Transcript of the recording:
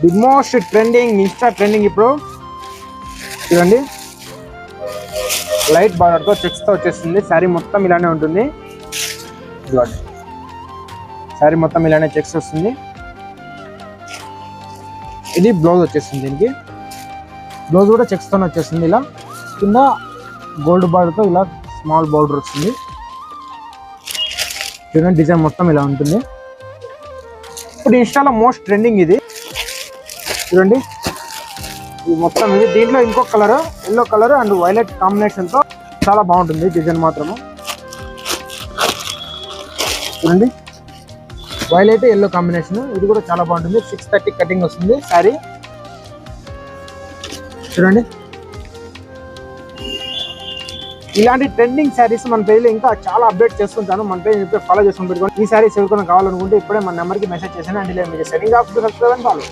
The most trending Insta trending ఇప్పుడు చూడండి, light బార్డర్తో చెక్స్తో వచ్చేస్తుంది. శారీ మొత్తం ఇలానే ఉంటుంది. చూడండి, శారీ మొత్తం ఇలానే చెక్స్ వస్తుంది. ఇది బ్లౌజ్ వచ్చేస్తుంది. దీనికి బ్లౌజ్ కూడా చెక్స్తోనే వచ్చేస్తుంది. ఇలా కింద గోల్డ్ బార్డర్తో ఇలా స్మాల్ బార్డర్ వస్తుంది. చూడండి, డిజైన్ మొత్తం ఇలా ఉంటుంది. ఇప్పుడు ఇన్స్టాలో మోస్ట్ ట్రెండింగ్ ఇది. చూడండి, ఇది మొత్తం ఇది. దీంట్లో ఇంకొక colour, yellow colour and violet కాంబినేషన్తో చాలా బాగుంటుంది డిజైన్ మాత్రము. చూడండి, వైలెట్ ఎల్లో కాంబినేషన్, ఇది కూడా చాలా బాగుంటుంది. 630 కటింగ్ వస్తుంది శారీ. చూడండి, ఇలాంటి ట్రెండింగ్ శారీస్ మన పేజ్లో ఇంకా చాలా అప్డేట్ చేస్తుంటాను. మన పేజ్ ఇప్పుడే ఫాలో చేసుకుని పెట్టుకోండి. ఈ శారీస్ ఎవరికైనా కావాలనుకుంటే ఇప్పుడే మన నెంబర్కి మెసేజ్ చేసాను. అంటే మీరు సెట్టింగ్ ఆఫ్ సబ్స్క్రైబ్ అని ఫాలో.